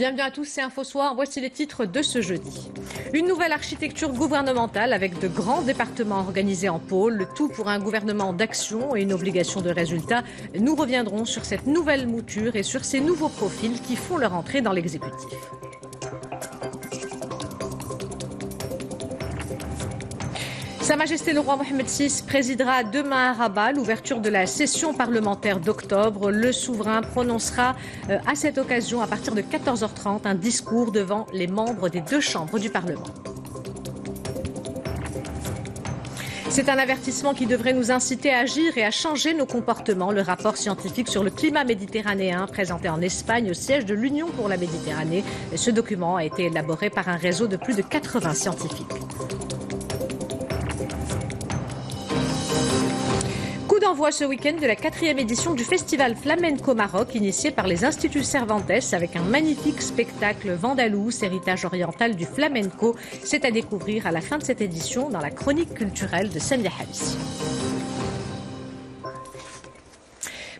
Bienvenue à tous, c'est InfoSoir. Voici les titres de ce jeudi. Une nouvelle architecture gouvernementale avec de grands départements organisés en pôles, le tout pour un gouvernement d'action et une obligation de résultat. Nous reviendrons sur cette nouvelle mouture et sur ces nouveaux profils qui font leur entrée dans l'exécutif. Sa Majesté le roi Mohamed VI présidera demain à Rabat l'ouverture de la session parlementaire d'octobre. Le souverain prononcera à cette occasion, à partir de 14h30, un discours devant les membres des deux chambres du Parlement. C'est un avertissement qui devrait nous inciter à agir et à changer nos comportements. Le rapport scientifique sur le climat méditerranéen présenté en Espagne au siège de l'Union pour la Méditerranée. Ce document a été élaboré par un réseau de plus de 80 scientifiques. Envoie ce week-end de la 4e édition du Festival Flamenco Maroc, initié par les Instituts Cervantes, avec un magnifique spectacle Vandalous, héritage oriental du flamenco. C'est à découvrir à la fin de cette édition dans la chronique culturelle de Samia Habissi.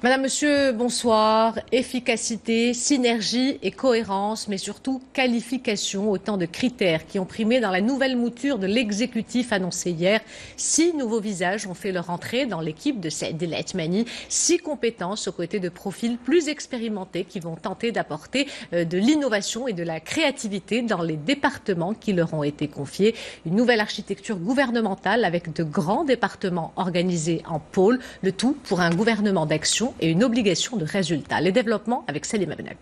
Madame, Monsieur, bonsoir. Efficacité, synergie et cohérence, mais surtout qualification, autant de critères qui ont primé dans la nouvelle mouture de l'exécutif annoncé hier. 6 nouveaux visages ont fait leur entrée dans l'équipe de Saïd El Athmani. 6 compétences aux côtés de profils plus expérimentés qui vont tenter d'apporter de l'innovation et de la créativité dans les départements qui leur ont été confiés. Une nouvelle architecture gouvernementale avec de grands départements organisés en pôles, le tout pour un gouvernement d'action et une obligation de résultat. Les développements avec Salima Benabou.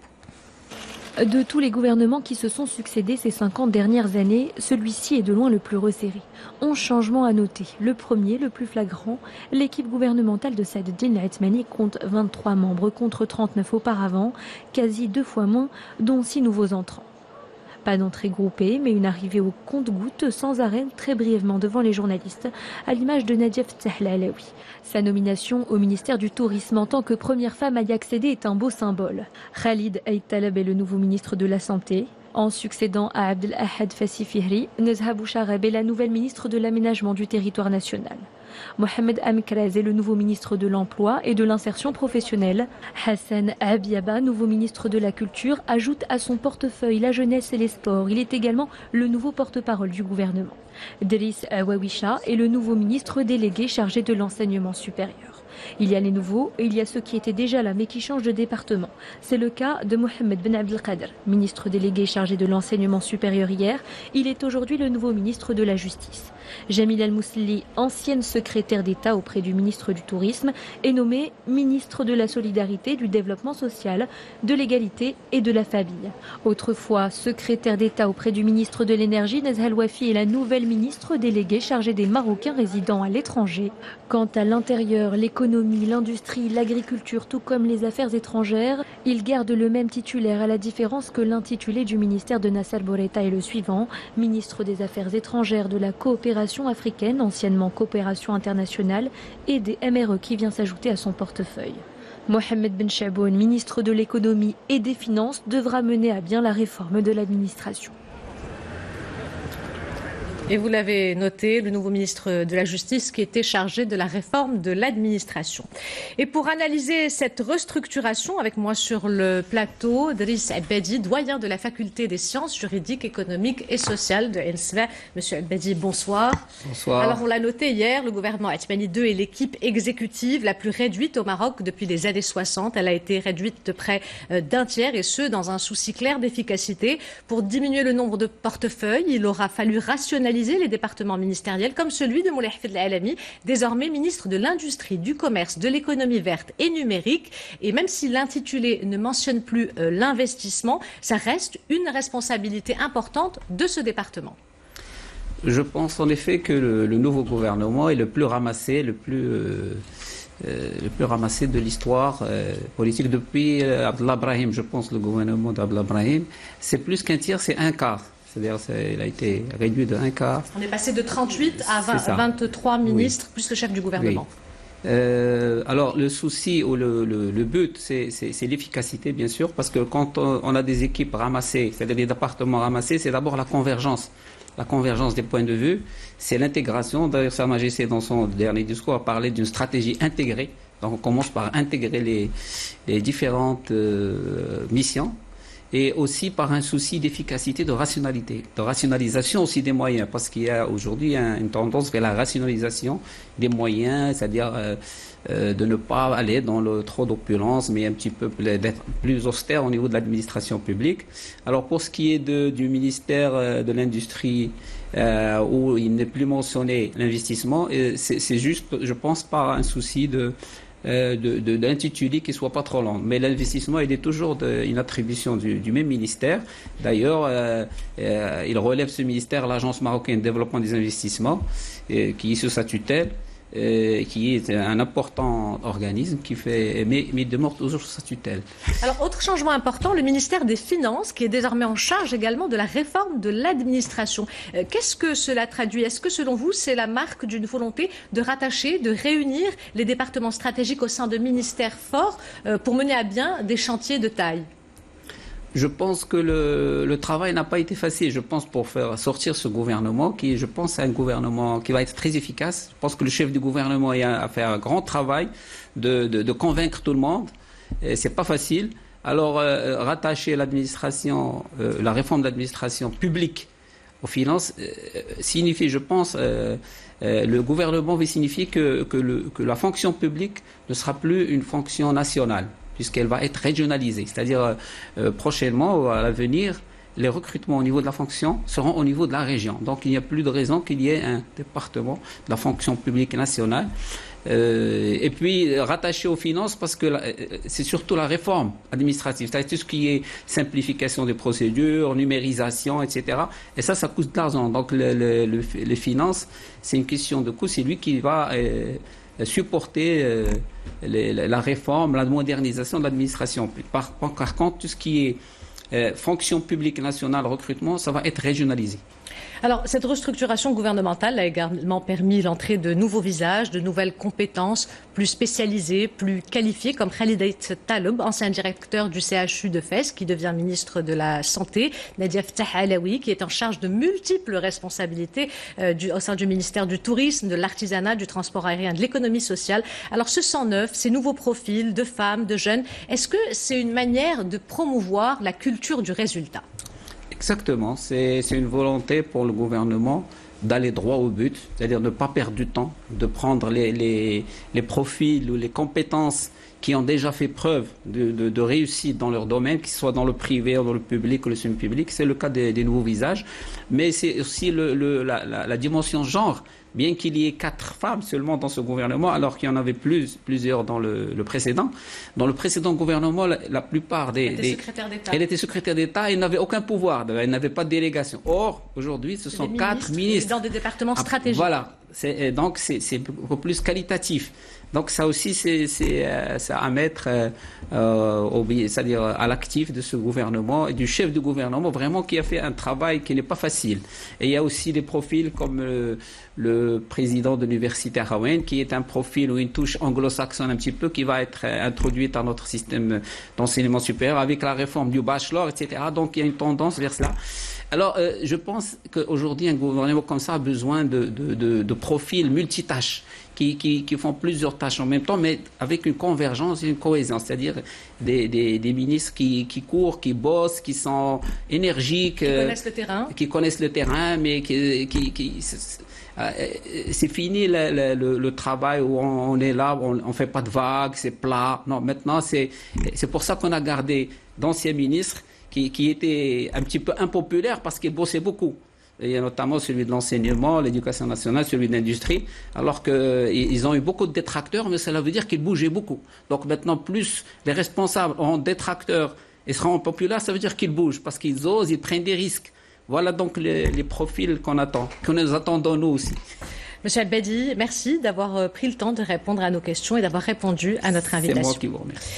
De tous les gouvernements qui se sont succédés ces 50 dernières années, celui-ci est de loin le plus resserré. 11 changements à noter. Le premier, le plus flagrant, l'équipe gouvernementale de Saïd El Athmani compte 23 membres contre 39 auparavant, quasi 2 fois moins, dont 6 nouveaux entrants. Pas d'entrée groupée, mais une arrivée au compte-gouttes sans arrêt très brièvement devant les journalistes, à l'image de Nadia Fattah El-Alaoui. Sa nomination au ministère du Tourisme en tant que première femme à y accéder est un beau symbole. Khalid Aïd Talab est le nouveau ministre de la Santé. En succédant à Abdelahad Fassi Fihri, Nezha Bouchareb est la nouvelle ministre de l'Aménagement du territoire national. Mohamed Amkraz est le nouveau ministre de l'Emploi et de l'Insertion professionnelle. Hassan Abiaba, nouveau ministre de la Culture, ajoute à son portefeuille la jeunesse et les sports. Il est également le nouveau porte-parole du gouvernement. Driss Awawisha est le nouveau ministre délégué chargé de l'enseignement supérieur. Il y a les nouveaux et il y a ceux qui étaient déjà là mais qui changent de département. C'est le cas de Mohamed Ben Abdelkader, ministre délégué chargé de l'enseignement supérieur hier. Il est aujourd'hui le nouveau ministre de la Justice. Jamil Al-Mousli, ancienne secrétaire d'État auprès du ministre du Tourisme, est nommé ministre de la Solidarité, du Développement social, de l'Égalité et de la Famille. Autrefois secrétaire d'État auprès du ministre de l'Énergie, Nezha El-Wafi est la nouvelle ministre déléguée chargée des Marocains résidant à l'étranger. Quant à l'intérieur, l'économie, l'industrie, l'agriculture, tout comme les affaires étrangères, il garde le même titulaire à la différence que l'intitulé du ministère de Nasser Bourreta est le suivant, ministre des Affaires étrangères, de la coopération africaine, anciennement coopération internationale, et des MRE qui vient s'ajouter à son portefeuille. Mohamed Ben Chaboun, ministre de l'économie et des finances, devra mener à bien la réforme de l'administration. Et vous l'avez noté, le nouveau ministre de la Justice qui était chargé de la réforme de l'administration. Et pour analyser cette restructuration, avec moi sur le plateau, Driss Abedi, doyen de la faculté des sciences juridiques, économiques et sociales de ENSVA. Monsieur Abedi, bonsoir. Bonsoir. Alors on l'a noté hier, le gouvernement Athmani II est l'équipe exécutive la plus réduite au Maroc depuis les années 60. Elle a été réduite de près d'un tiers et ce, dans un souci clair d'efficacité. Pour diminuer le nombre de portefeuilles, il aura fallu rationaliser les départements ministériels comme celui de Moulay Hafid El-Alami, désormais ministre de l'Industrie, du Commerce, de l'Économie verte et numérique. Et même si l'intitulé ne mentionne plus l'investissement, ça reste une responsabilité importante de ce département. Je pense en effet que le nouveau gouvernement est le plus ramassé, le plus ramassé de l'histoire politique depuis Abdallah Brahim. Je pense le gouvernement d'Abdallah Brahim, c'est plus qu'un tiers, c'est un quart. C'est-à-dire qu'il a été réduit de un quart. On est passé de 38 à 23 ministres, oui, plus le chef du gouvernement. Oui. Alors le souci ou le but, c'est l'efficacité, bien sûr, parce que quand on a des équipes ramassées, c'est-à-dire des départements ramassés, c'est d'abord la convergence. La convergence des points de vue, c'est l'intégration. D'ailleurs, Sa Majesté, dans son dernier discours, a parlé d'une stratégie intégrée. Donc on commence par intégrer les différentes missions. et aussi par un souci d'efficacité, de rationalité, de rationalisation aussi des moyens, parce qu'il y a aujourd'hui une tendance vers la rationalisation des moyens, c'est-à-dire de ne pas aller dans le trop d'opulence, mais un petit peu d'être plus austère au niveau de l'administration publique. Alors pour ce qui est du ministère de l'Industrie, où il n'est plus mentionné l'investissement, c'est juste, je pense, par un souci d'intitulé qui soit pas trop long. Mais l'investissement, il est toujours une attribution du même ministère. D'ailleurs, il relève ce ministère, l'Agence marocaine de développement des investissements, qui est sous sa tutelle, qui est un important organisme qui fait, mais demeure toujours sous sa tutelle. Alors, autre changement important, le ministère des Finances, qui est désormais en charge également de la réforme de l'administration. Qu'est-ce que cela traduit? Est-ce que, selon vous, c'est la marque d'une volonté de rattacher, de réunir les départements stratégiques au sein de ministères forts pour mener à bien des chantiers de taille? Je pense que le travail n'a pas été facile. Je pense pour faire sortir ce gouvernement, qui, je pense, est un gouvernement qui va être très efficace. Je pense que le chef du gouvernement a fait un grand travail de convaincre tout le monde. C'est pas facile. Alors, rattacher l'administration, la réforme de l'administration publique aux finances signifie, je pense, le gouvernement veut signifier que la fonction publique ne sera plus une fonction nationale, puisqu'elle va être régionalisée. C'est-à-dire, prochainement, à l'avenir, les recrutements au niveau de la fonction seront au niveau de la région. Donc, il n'y a plus de raison qu'il y ait un département de la fonction publique nationale. Et puis, rattaché aux finances, parce que c'est surtout la réforme administrative. C'est-à-dire tout ce qui est simplification des procédures, numérisation, etc. Et ça coûte de l'argent. Donc, les finances, c'est une question de coût. C'est lui qui va supporter la réforme, la modernisation de l'administration. Par contre, tout ce qui est fonction publique nationale, recrutement, ça va être régionalisé. Alors, cette restructuration gouvernementale a également permis l'entrée de nouveaux visages, de nouvelles compétences plus spécialisées, plus qualifiées, comme Khalid Ait Talob, ancien directeur du CHU de Fès, qui devient ministre de la Santé, Nadia Ftah Alaoui, qui est en charge de multiples responsabilités au sein du ministère du Tourisme, de l'Artisanat, du Transport aérien, de l'Économie sociale. Alors, ce 109, ces nouveaux profils de femmes, de jeunes, est-ce que c'est une manière de promouvoir la culture du résultat ? Exactement, c'est une volonté pour le gouvernement d'aller droit au but, c'est-à-dire ne pas perdre du temps, de prendre les profils ou les compétences qui ont déjà fait preuve de réussite dans leur domaine, qu'ils soient dans le privé, dans le public ou le semi-public. C'est le cas des nouveaux visages, mais c'est aussi la dimension genre. Bien qu'il y ait 4 femmes seulement dans ce gouvernement, alors qu'il y en avait plusieurs dans le précédent. Dans le précédent gouvernement, la plupart Elle était secrétaire d'État. Elle était secrétaire d'État et n'avait aucun pouvoir. Elle n'avait pas de délégation. Or, aujourd'hui, ce sont 4 ministres. Dans des départements stratégiques. Voilà. Donc, c'est beaucoup plus qualitatif. Donc, ça aussi, c'est à mettre c'est-à-dire à l'actif de ce gouvernement et du chef du gouvernement, vraiment, qui a fait un travail qui n'est pas facile. Et il y a aussi des profils comme le président de l'université Hawaïn, qui est un profil ou une touche anglo-saxonne un petit peu, qui va être introduite dans notre système d'enseignement supérieur avec la réforme du bachelor, etc. Donc, il y a une tendance vers cela. Alors, je pense qu'aujourd'hui, un gouvernement comme ça a besoin de profils multitâches qui font plusieurs tâches en même temps, mais avec une convergence et une cohésion, c'est-à-dire des ministres qui courent, qui bossent, qui sont énergiques, qui connaissent le terrain, mais c'est fini le travail où on est là, on fait pas de vagues, c'est plat. Non, maintenant c'est pour ça qu'on a gardé d'anciens ministres qui étaient un petit peu impopulaires parce qu'ils bossaient beaucoup. Il y a notamment celui de l'enseignement, l'éducation nationale, celui de l'industrie, alors qu'ils ont eu beaucoup de détracteurs, mais cela veut dire qu'ils bougeaient beaucoup. Donc maintenant, plus les responsables ont détracteurs et seront populaires, ça veut dire qu'ils bougent, parce qu'ils osent, ils prennent des risques. Voilà donc les profils qu'on attend, que nous attendons nous aussi. Monsieur Abedi, merci d'avoir pris le temps de répondre à nos questions et d'avoir répondu à notre invitation. C'est moi qui vous remercie.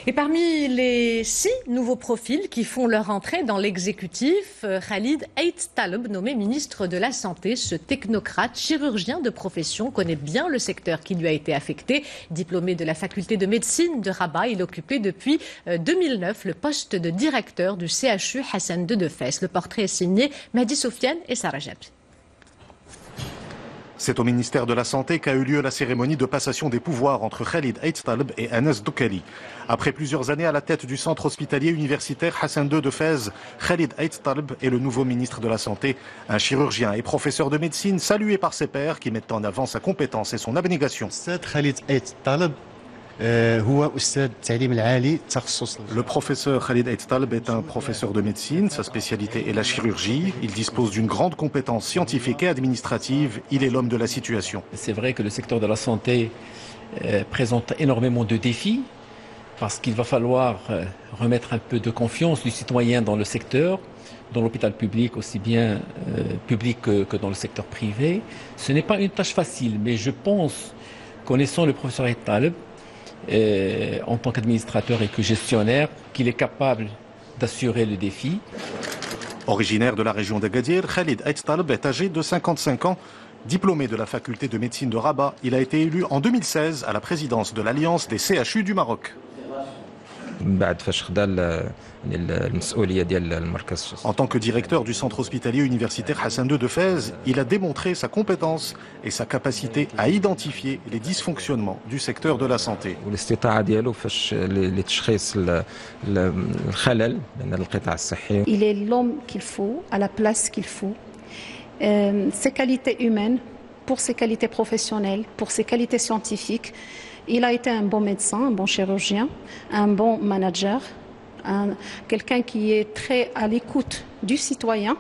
Et parmi les 6 nouveaux profils qui font leur entrée dans l'exécutif, Khalid Ait Talob, nommé ministre de la Santé, ce technocrate chirurgien de profession connaît bien le secteur qui lui a été affecté. Diplômé de la faculté de médecine de Rabat, il occupait depuis 2009 le poste de directeur du CHU Hassan II de Fès. Le portrait est signé Mahdi Sofiane et Sarah Jabi. C'est au ministère de la Santé qu'a eu lieu la cérémonie de passation des pouvoirs entre Khalid Ait Taleb et Anas Doukali. Après plusieurs années à la tête du centre hospitalier universitaire Hassan II de Fès, Khalid Ait Taleb est le nouveau ministre de la Santé, un chirurgien et professeur de médecine salué par ses pairs qui mettent en avant sa compétence et son abnégation. Le professeur Khalid Ait Taleb est un professeur de médecine, sa spécialité est la chirurgie. Il dispose d'une grande compétence scientifique et administrative, il est l'homme de la situation. C'est vrai que le secteur de la santé présente énormément de défis parce qu'il va falloir remettre un peu de confiance du citoyen dans le secteur, dans l'hôpital public, aussi bien public que dans le secteur privé. Ce n'est pas une tâche facile, mais je pense, connaissant le professeur Ait Taleb, en tant qu'administrateur et que gestionnaire, qu'il est capable d'assurer le défi. Originaire de la région d'Agadir, Khalid Ait Taleb est âgé de 55 ans. Diplômé de la faculté de médecine de Rabat, il a été élu en 2016 à la présidence de l'Alliance des CHU du Maroc. En tant que directeur du centre hospitalier universitaire Hassan II de Fès, il a démontré sa compétence et sa capacité à identifier les dysfonctionnements du secteur de la santé. Il est l'homme qu'il faut, à la place qu'il faut. Ses qualités humaines, pour ses qualités professionnelles, pour ses qualités scientifiques. Il a été un bon médecin, un bon chirurgien, un bon manager, quelqu'un qui est très à l'écoute du citoyen.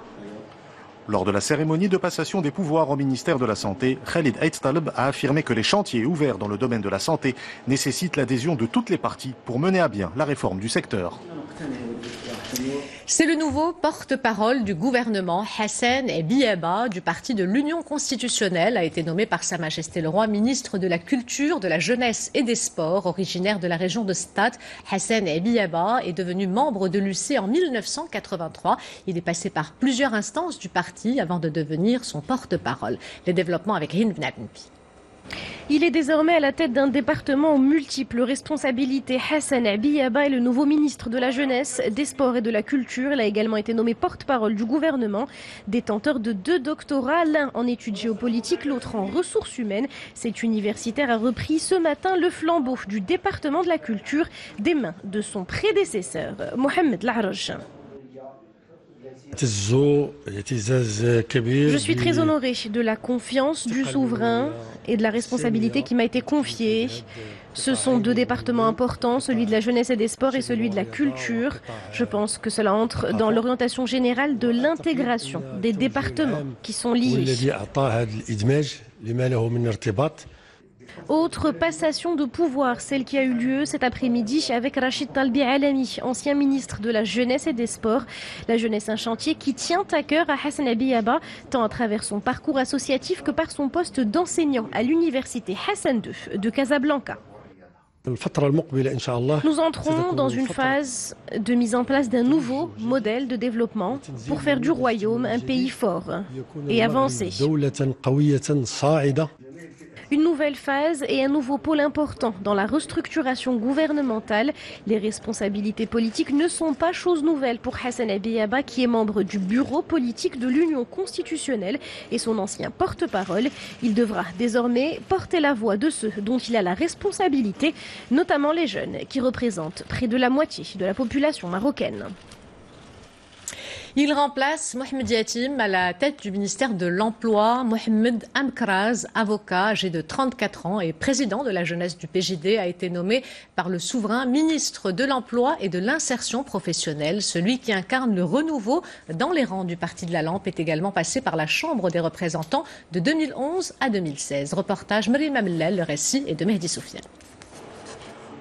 Lors de la cérémonie de passation des pouvoirs au ministère de la Santé, Khalid Ait Taleb a affirmé que les chantiers ouverts dans le domaine de la santé nécessitent l'adhésion de toutes les parties pour mener à bien la réforme du secteur. C'est le nouveau porte-parole du gouvernement. Hassan Biaba, du parti de l'Union constitutionnelle, a été nommé par Sa Majesté le Roi ministre de la Culture, de la Jeunesse et des Sports. Originaire de la région de Stade, Hassan Biaba est devenu membre de l'UC en 1983. Il est passé par plusieurs instances du parti avant de devenir son porte-parole. Les développements avec Hind Bnabnbi. Il est désormais à la tête d'un département aux multiples responsabilités. Hassan Biaba est le nouveau ministre de la Jeunesse, des Sports et de la Culture. Il a également été nommé porte-parole du gouvernement. Détenteur de 2 doctorats, l'un en études géopolitiques, l'autre en ressources humaines. Cet universitaire a repris ce matin le flambeau du département de la Culture des mains de son prédécesseur, Mohamed Laharoj. Je suis très honoré de la confiance du souverain et de la responsabilité qui m'a été confiée. Ce sont 2 départements importants, celui de la jeunesse et des sports et celui de la culture. Je pense que cela entre dans l'orientation générale de l'intégration des départements qui sont liés. Autre passation de pouvoir, celle qui a eu lieu cet après-midi avec Rachid Talbi Alami, ancien ministre de la Jeunesse et des Sports. La jeunesse, un chantier qui tient à cœur à Hassan Biaba, tant à travers son parcours associatif que par son poste d'enseignant à l'université Hassan II de Casablanca. Nous entrons dans une phase de mise en place d'un nouveau modèle de développement pour faire du royaume un pays fort et avancé. Une nouvelle phase et un nouveau pôle important dans la restructuration gouvernementale. Les responsabilités politiques ne sont pas chose nouvelle pour Hassan Biaba, qui est membre du bureau politique de l'Union constitutionnelle et son ancien porte-parole. Il devra désormais porter la voix de ceux dont il a la responsabilité, notamment les jeunes, qui représentent près de la moitié de la population marocaine. Il remplace Mohamed Yatim à la tête du ministère de l'Emploi. Mohamed Amkraz, avocat âgé de 34 ans et président de la jeunesse du PJD, a été nommé par le souverain ministre de l'Emploi et de l'Insertion professionnelle. Celui qui incarne le renouveau dans les rangs du Parti de la Lampe est également passé par la Chambre des représentants de 2011 à 2016. Reportage Marie Mamellel, le récit est de Mehdi Soufiane.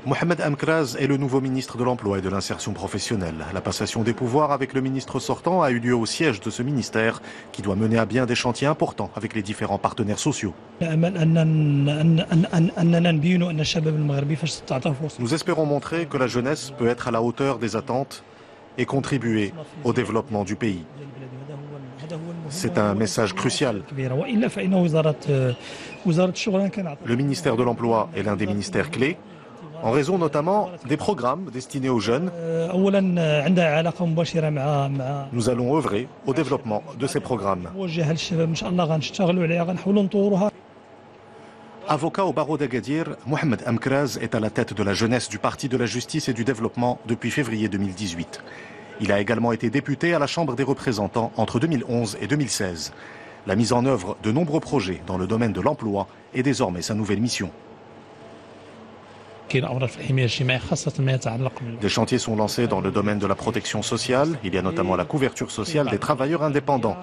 Mohamed Amkraz est le nouveau ministre de l'Emploi et de l'Insertion professionnelle. La passation des pouvoirs avec le ministre sortant a eu lieu au siège de ce ministère qui doit mener à bien des chantiers importants avec les différents partenaires sociaux. Nous espérons montrer que la jeunesse peut être à la hauteur des attentes et contribuer au développement du pays. C'est un message crucial. Le ministère de l'Emploi est l'un des ministères clés. en raison notamment des programmes destinés aux jeunes. Nous allons œuvrer au développement de ces programmes. Avocat au barreau d'Agadir, Mohamed Amkraz est à la tête de la jeunesse du Parti de la Justice et du Développement depuis février 2018. Il a également été député à la Chambre des représentants entre 2011 et 2016. La mise en œuvre de nombreux projets dans le domaine de l'emploi est désormais sa nouvelle mission. Des chantiers sont lancés dans le domaine de la protection sociale. Il y a notamment la couverture sociale des travailleurs indépendants.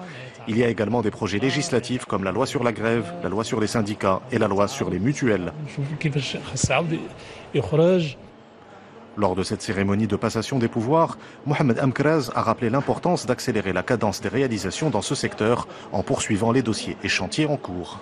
Il y a également des projets législatifs comme la loi sur la grève, la loi sur les syndicats et la loi sur les mutuelles. Lors de cette cérémonie de passation des pouvoirs, Mohamed Amkraz a rappelé l'importance d'accélérer la cadence des réalisations dans ce secteur en poursuivant les dossiers et chantiers en cours.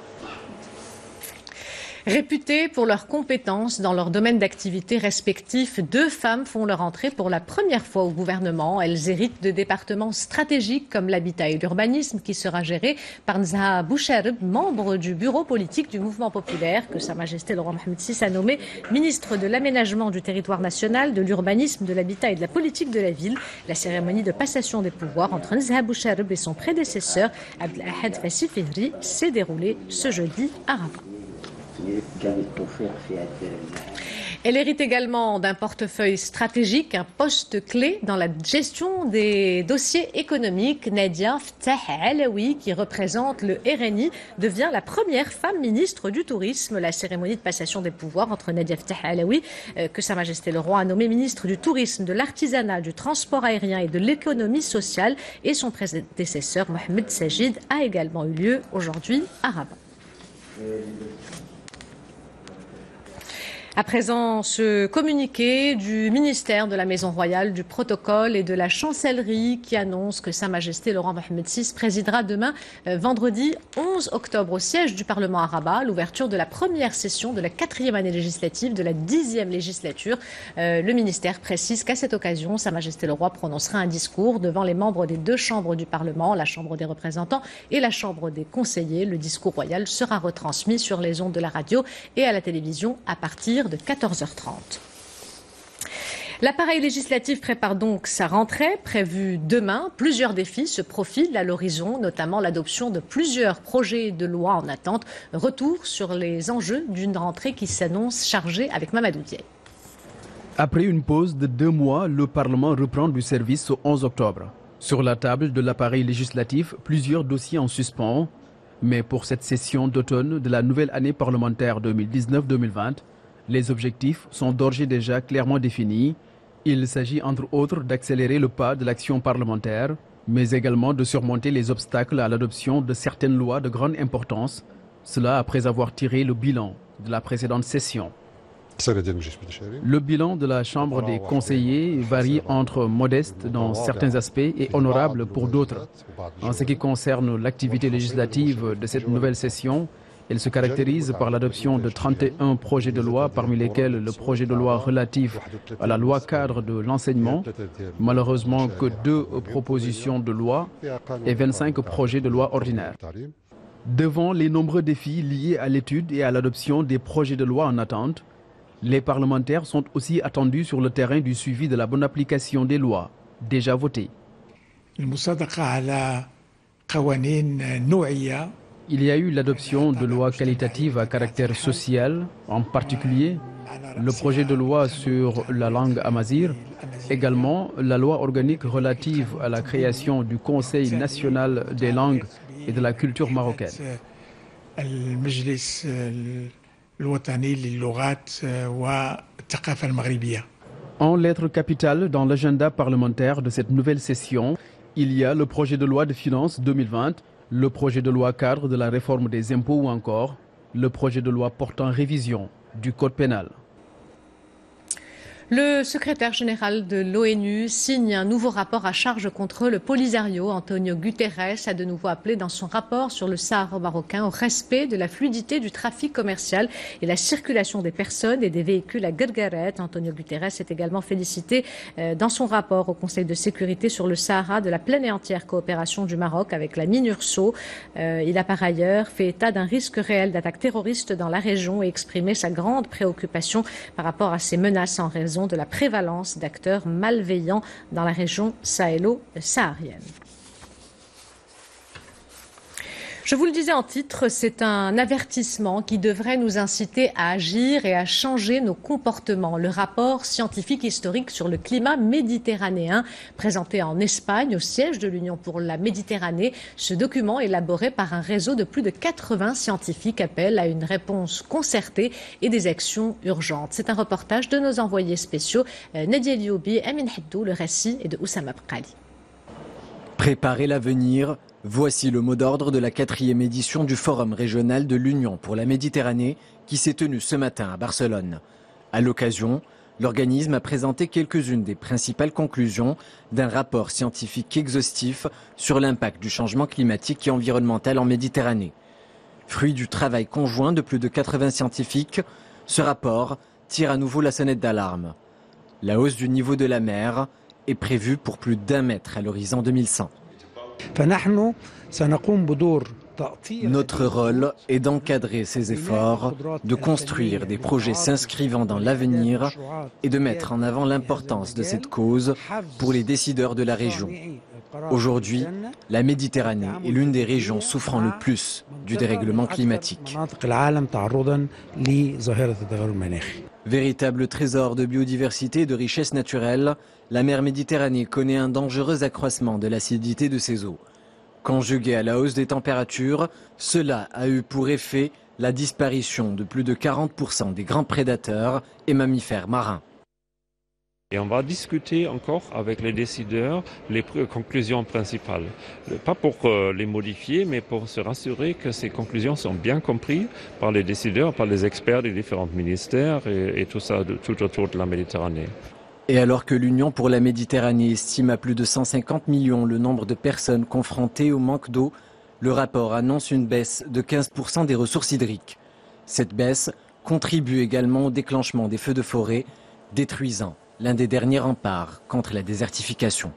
Réputées pour leurs compétences dans leur domaine d'activité respectif, 2 femmes font leur entrée pour la première fois au gouvernement. Elles héritent de départements stratégiques comme l'habitat et l'urbanisme qui sera géré par Nzaha Bouchareb, membre du bureau politique du mouvement populaire que Sa Majesté le roi Mohamed VI a nommé ministre de l'aménagement du territoire national, de l'urbanisme, de l'habitat et de la politique de la ville. La cérémonie de passation des pouvoirs entre Nzaha Bouchareb et son prédécesseur Abdelahad Fassi Fihri s'est déroulée ce jeudi à Rabat. Elle hérite également d'un portefeuille stratégique, un poste clé dans la gestion des dossiers économiques. Nadia Ftah Alaoui, qui représente le RNI, devient la première femme ministre du tourisme. La cérémonie de passation des pouvoirs entre Nadia Ftah Alaoui, que Sa Majesté le Roi a nommé ministre du tourisme, de l'artisanat, du transport aérien et de l'économie sociale, et son prédécesseur Mohamed Sajid, a également eu lieu aujourd'hui à Rabat. À présent, ce communiqué du ministère de la Maison Royale, du Protocole et de la Chancellerie qui annonce que Sa Majesté le roi Mohamed VI présidera demain, vendredi 11 octobre, au siège du Parlement à Rabat, l'ouverture de la première session de la 4e année législative de la 10e législature. Le ministère précise qu'à cette occasion, Sa Majesté le roi prononcera un discours devant les membres des 2 chambres du Parlement, la Chambre des représentants et la Chambre des conseillers. Le discours royal sera retransmis sur les ondes de la radio et à la télévision à partir de 14h30. L'appareil législatif prépare donc sa rentrée prévue demain. Plusieurs défis se profilent à l'horizon, notamment l'adoption de plusieurs projets de loi en attente. Retour sur les enjeux d'une rentrée qui s'annonce chargée avec Mamadou Diaye. Après une pause de 2 mois, le Parlement reprend du service au 11 octobre. Sur la table de l'appareil législatif, plusieurs dossiers en suspens. Mais pour cette session d'automne de la nouvelle année parlementaire 2019-2020, les objectifs sont d'ores et déjà clairement définis. Il s'agit entre autres d'accélérer le pas de l'action parlementaire, mais également de surmonter les obstacles à l'adoption de certaines lois de grande importance, cela après avoir tiré le bilan de la précédente session. Le bilan de la Chambre des conseillers varie entre modeste dans certains aspects et honorable pour d'autres. En ce qui concerne l'activité législative de cette nouvelle session, elle se caractérise par l'adoption de 31 projets de loi, parmi lesquels le projet de loi relatif à la loi cadre de l'enseignement, malheureusement que 2 propositions de loi et 25 projets de loi ordinaires. Devant les nombreux défis liés à l'étude et à l'adoption des projets de loi en attente, les parlementaires sont aussi attendus sur le terrain du suivi de la bonne application des lois déjà votées. Il y a eu l'adoption de lois qualitatives à caractère social, en particulier le projet de loi sur la langue amazigh, également la loi organique relative à la création du Conseil national des langues et de la culture marocaine. En lettres capitales dans l'agenda parlementaire de cette nouvelle session, il y a le projet de loi de finances 2020, le projet de loi cadre de la réforme des impôts ou encore le projet de loi portant révision du code pénal. Le secrétaire général de l'ONU signe un nouveau rapport à charge contre le Polisario. Antonio Guterres a de nouveau appelé dans son rapport sur le Sahara marocain au respect de la fluidité du trafic commercial et la circulation des personnes et des véhicules à Guergueret. Antonio Guterres est également félicité dans son rapport au Conseil de sécurité sur le Sahara de la pleine et entière coopération du Maroc avec la MINURSO. Il a par ailleurs fait état d'un risque réel d'attaque terroriste dans la région et exprimé sa grande préoccupation par rapport à ces menaces en raison de la prévalence d'acteurs malveillants dans la région sahélo-saharienne. Je vous le disais en titre, c'est un avertissement qui devrait nous inciter à agir et à changer nos comportements. Le rapport scientifique historique sur le climat méditerranéen, présenté en Espagne au siège de l'Union pour la Méditerranée, ce document élaboré par un réseau de plus de 80 scientifiques appelle à une réponse concertée et des actions urgentes. C'est un reportage de nos envoyés spéciaux, Nadia Lioubi, Amin Haddou, le récit est de Oussama Bkali. Préparer l'avenir, voici le mot d'ordre de la 4e édition du Forum régional de l'Union pour la Méditerranée qui s'est tenu ce matin à Barcelone. À l'occasion, l'organisme a présenté quelques-unes des principales conclusions d'un rapport scientifique exhaustif sur l'impact du changement climatique et environnemental en Méditerranée. Fruit du travail conjoint de plus de 80 scientifiques, ce rapport tire à nouveau la sonnette d'alarme. La hausse du niveau de la mer est prévue pour plus d'1 mètre à l'horizon 2100. Notre rôle est d'encadrer ces efforts, de construire des projets s'inscrivant dans l'avenir et de mettre en avant l'importance de cette cause pour les décideurs de la région. Aujourd'hui, la Méditerranée est l'une des régions souffrant le plus du dérèglement climatique. Véritable trésor de biodiversité et de richesse naturelle, la mer Méditerranée connaît un dangereux accroissement de l'acidité de ses eaux. Conjugué à la hausse des températures, cela a eu pour effet la disparition de plus de 40% des grands prédateurs et mammifères marins. Et on va discuter encore avec les décideurs les conclusions principales. Pas pour les modifier, mais pour se rassurer que ces conclusions sont bien comprises par les décideurs, par les experts des différents ministères et tout ça tout autour de la Méditerranée. Et alors que l'Union pour la Méditerranée estime à plus de 150 millions le nombre de personnes confrontées au manque d'eau, le rapport annonce une baisse de 15% des ressources hydriques. Cette baisse contribue également au déclenchement des feux de forêt, détruisant l'un des derniers remparts contre la désertification.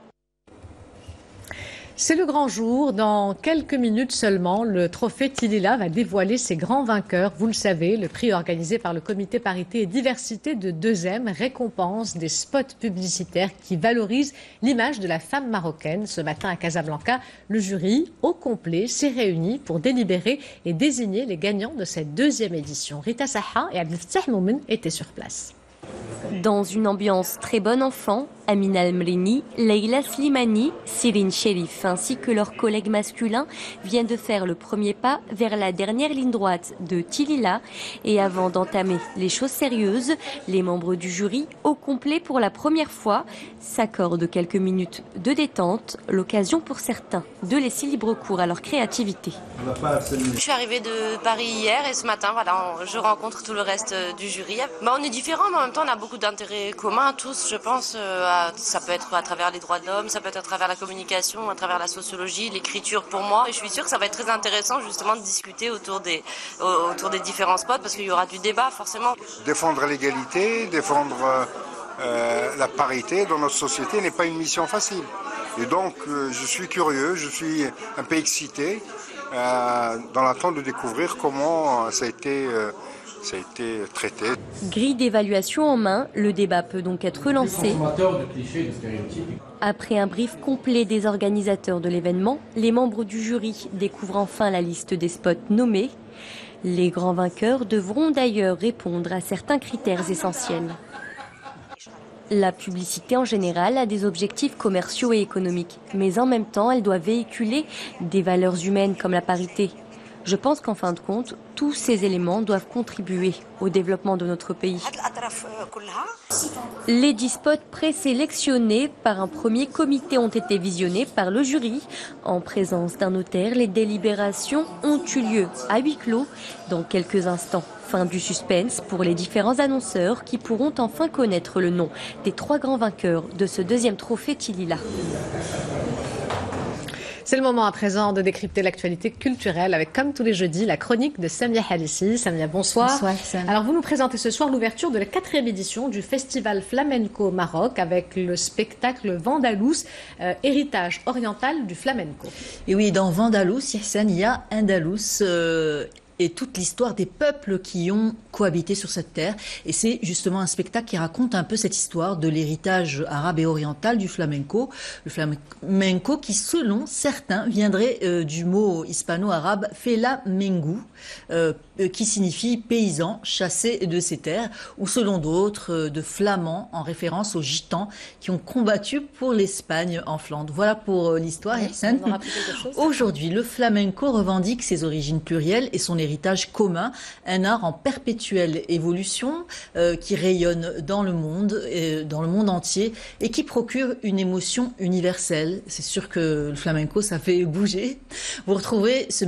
C'est le grand jour. Dans quelques minutes seulement, le trophée Tilila va dévoiler ses grands vainqueurs. Vous le savez, le prix organisé par le comité parité et diversité de 2M récompense des spots publicitaires qui valorisent l'image de la femme marocaine. Ce matin à Casablanca, le jury au complet s'est réuni pour délibérer et désigner les gagnants de cette 2e édition. Rita Saha et Abdelfatah Moumen étaient sur place. Dans une ambiance très bonne enfant, Amina Al-Mrini, Leila Slimani, Cyrine Sherif ainsi que leurs collègues masculins viennent de faire le premier pas vers la dernière ligne droite de Tilila. Et avant d'entamer les choses sérieuses, les membres du jury, au complet pour la première fois, s'accordent quelques minutes de détente, l'occasion pour certains de laisser libre cours à leur créativité. Je suis arrivée de Paris hier et ce matin, je rencontre tout le reste du jury. On est différents, mais en même temps, on a beaucoup d'intérêts communs tous, je pense. Ça peut être à travers les droits de l'homme, ça peut être à travers la communication, à travers la sociologie, l'écriture pour moi. Et je suis sûre que ça va être très intéressant justement de discuter autour des différents spots parce qu'il y aura du débat forcément. Défendre l'égalité, défendre la parité dans notre société n'est pas une mission facile. Et donc je suis curieux, je suis un peu excité dans l'attente de découvrir comment ça a été traité. Grille d'évaluation en main, le débat peut donc être lancé. Après un brief complet des organisateurs de l'événement, les membres du jury découvrent enfin la liste des spots nommés. Les grands vainqueurs devront d'ailleurs répondre à certains critères essentiels. La publicité en général a des objectifs commerciaux et économiques, mais en même temps elle doit véhiculer des valeurs humaines comme la parité. Je pense qu'en fin de compte, tous ces éléments doivent contribuer au développement de notre pays. Les 10 spots présélectionnés par un premier comité ont été visionnés par le jury. En présence d'un notaire, les délibérations ont eu lieu à huis clos dans quelques instants. Fin du suspense pour les différents annonceurs qui pourront enfin connaître le nom des 3 grands vainqueurs de ce 2e trophée Tilila. C'est le moment à présent de décrypter l'actualité culturelle avec, comme tous les jeudis, la chronique de Samia Halissi. Samia, bonsoir. Bonsoir, Sam. Alors, vous nous présentez ce soir l'ouverture de la 4e édition du Festival Flamenco Maroc avec le spectacle Vandalous, héritage oriental du flamenco. Et oui, dans Vandalous, il y a Andalous et toute l'histoire des peuples qui ont cohabité sur cette terre. Et c'est justement un spectacle qui raconte un peu cette histoire de l'héritage arabe et oriental du flamenco. Le flamenco qui, selon certains, viendrait du mot hispano-arabe flamengu, qui signifie paysan chassé de ses terres, ou selon d'autres, de flamands, en référence aux gitans qui ont combattu pour l'Espagne en Flandre. Voilà pour l'histoire. Oui, aujourd'hui, le flamenco revendique ses origines plurielles et son héritage commun, un art en perpétuelle évolution qui rayonne dans le monde entier et qui procure une émotion universelle. C'est sûr que le flamenco, ça fait bouger. Vous retrouvez ce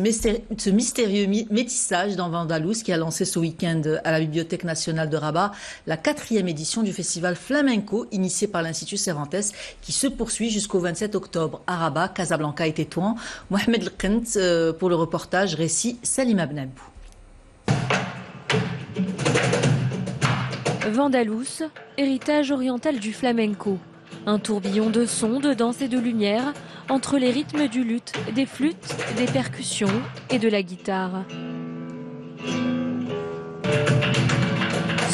mystérieux métissage dans Vandalous qui a lancé ce week-end à la Bibliothèque nationale de Rabat la 4e édition du festival flamenco initié par l'Institut Cervantes qui se poursuit jusqu'au 27 octobre à Rabat, Casablanca et Tétouan. Mohamed Lkent pour le reportage, récit Salim Abnabou. Vandalous, héritage oriental du flamenco. Un tourbillon de sons, de danse et de lumière entre les rythmes du luth, des flûtes, des percussions et de la guitare.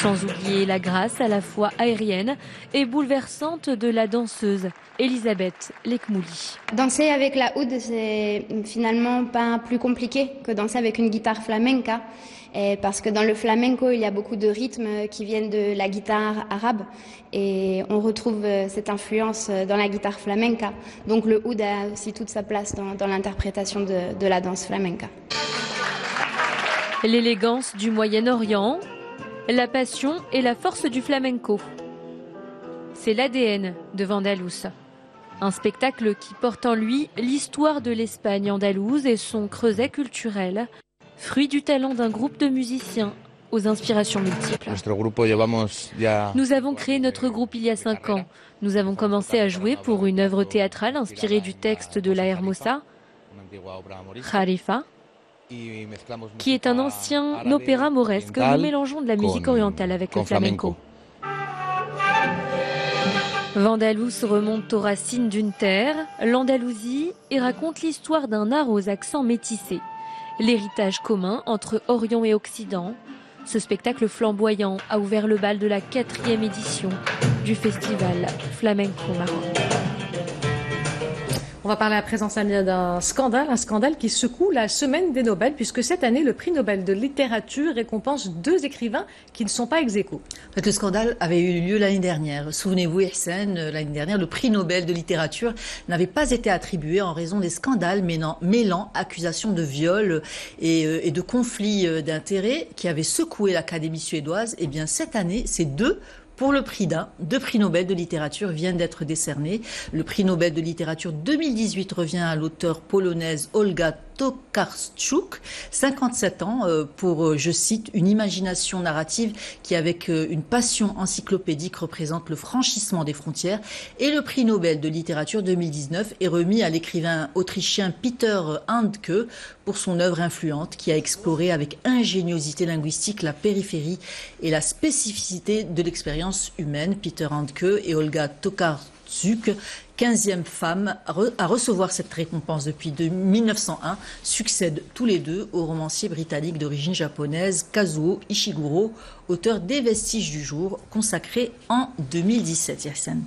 Sans oublier la grâce à la fois aérienne et bouleversante de la danseuse Elisabeth Lekmouli. Danser avec la oud, c'est finalement pas plus compliqué que danser avec une guitare flamenca. Parce que dans le flamenco, il y a beaucoup de rythmes qui viennent de la guitare arabe et on retrouve cette influence dans la guitare flamenca. Donc le oud a aussi toute sa place dans l'interprétation de la danse flamenca. L'élégance du Moyen-Orient, la passion et la force du flamenco. C'est l'ADN de Vandalous. Un spectacle qui porte en lui l'histoire de l'Espagne andalouse et son creuset culturel. Fruit du talent d'un groupe de musiciens aux inspirations multiples. Nous avons créé notre groupe il y a 5 ans. Nous avons commencé à jouer pour une œuvre théâtrale inspirée du texte de la Hermosa, Khalifa, qui est un ancien opéra mauresque. Nous mélangeons de la musique orientale avec le flamenco. Vandalous remonte aux racines d'une terre, l'Andalousie, et raconte l'histoire d'un art aux accents métissés. L'héritage commun entre Orient et Occident. Ce spectacle flamboyant a ouvert le bal de la 4e édition du festival Flamenco Maroc. On va parler à présent, Samia, d'un scandale, un scandale qui secoue la semaine des Nobel, puisque cette année, le prix Nobel de littérature récompense 2 écrivains qui ne sont pas ex aequo. En fait, le scandale avait eu lieu l'année dernière. Souvenez-vous, Ihsan, l'année dernière, le prix Nobel de littérature n'avait pas été attribué en raison des scandales mêlant accusations de viol et de conflits d'intérêts qui avaient secoué l'Académie suédoise. Eh bien, cette année, c'est 2 pour le prix d'un. 2 prix Nobel de littérature viennent d'être décernés. Le prix Nobel de littérature 2018 revient à l'auteure polonaise Olga Tokarczuk, 57 ans, pour, je cite, une imagination narrative qui, avec une passion encyclopédique, représente le franchissement des frontières. Et le prix Nobel de littérature 2019 est remis à l'écrivain autrichien Peter Handke pour son œuvre influente qui a exploré avec ingéniosité linguistique la périphérie et la spécificité de l'expérience humaine. Peter Handke et Olga Tokarczuk, 15e femme à recevoir cette récompense depuis 1901, succèdent tous les 2 au romancier britannique d'origine japonaise Kazuo Ishiguro, auteur des Vestiges du jour, consacré en 2017. Yassine.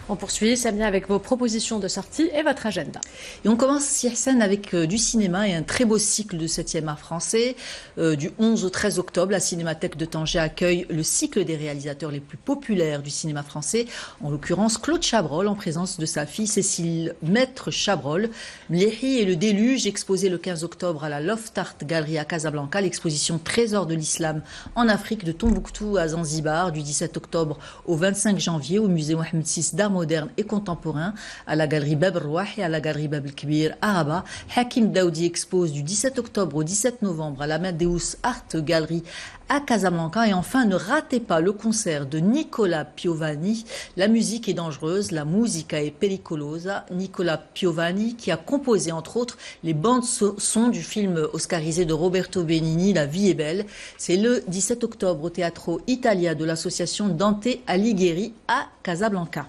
On poursuit, Samia, avec vos propositions de sortie et votre agenda. Et on commence, Yahsen, avec du cinéma et un très beau cycle de 7e art français. Du 11 au 13 octobre, la Cinémathèque de Tanger accueille le cycle des réalisateurs les plus populaires du cinéma français, en l'occurrence Claude Chabrol, en présence de sa fille Cécile Maître Chabrol. Mlehi et le déluge, exposé le 15 octobre à la Loft Art Gallery à Casablanca, l'exposition Trésor de l'Islam en Afrique de Tombouctou à Zanzibar, du 17 octobre au 25 janvier, au musée Mohamed VI d'art moderne et contemporain, à la galerie Bab el-Rouah et à la galerie Bab el-Kbir à Rabat. Hakim Daoudi expose du 17 octobre au 17 novembre à la Amadeus Art Gallery à Casablanca. Et enfin, ne ratez pas le concert de Nicola Piovani. La musique est dangereuse, la musica è pericolosa. Nicola Piovani, qui a composé entre autres les bandes son du film oscarisé de Roberto Benigni, La vie est belle. C'est le 17 octobre au Teatro Italia de l'association Dante Alighieri à Casablanca.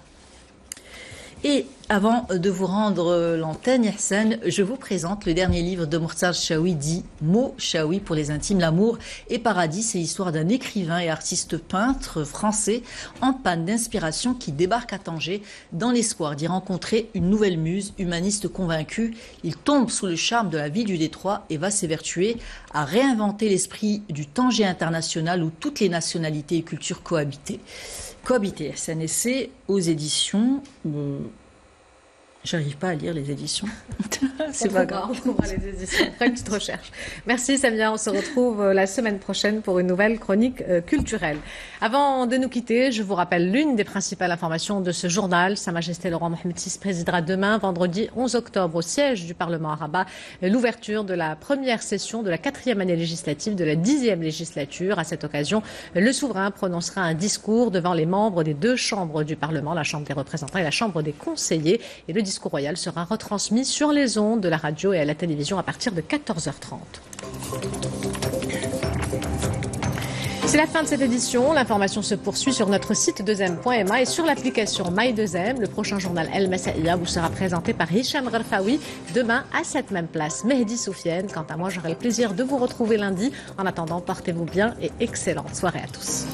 Et avant de vous rendre l'antenne, Yahsen, je vous présente le dernier livre de Mortzar Chaoui, dit Mots Chaoui pour les intimes, l'amour et paradis. C'est l'histoire d'un écrivain et artiste peintre français en panne d'inspiration qui débarque à Tanger dans l'espoir d'y rencontrer une nouvelle muse humaniste convaincue. Il tombe sous le charme de la ville du Détroit et va s'évertuer à réinventer l'esprit du Tanger international où toutes les nationalités et cultures cohabitaient. SNSC aux éditions. J'arrive pas à lire les éditions. C'est pas grave, on trouvera les éditions. Après une petite recherche. Merci Samia, on se retrouve la semaine prochaine pour une nouvelle chronique culturelle. Avant de nous quitter, je vous rappelle l'une des principales informations de ce journal. Sa Majesté le Roi Mohamed VI présidera demain, vendredi 11 octobre, au siège du Parlement à Rabat, l'ouverture de la première session de la 4e année législative de la 10e législature. À cette occasion, le souverain prononcera un discours devant les membres des deux chambres du Parlement, la Chambre des représentants et la Chambre des conseillers. Et le discours royal sera retransmis sur les ondes de la radio et à la télévision à partir de 14h30. C'est la fin de cette édition. L'information se poursuit sur notre site 2m.ma et sur l'application My2M. Le prochain journal El Massaïa vous sera présenté par Hicham Gharfaoui demain à cette même place. Mehdi Soufiane. Quant à moi, j'aurai le plaisir de vous retrouver lundi. En attendant, portez-vous bien et excellente soirée à tous.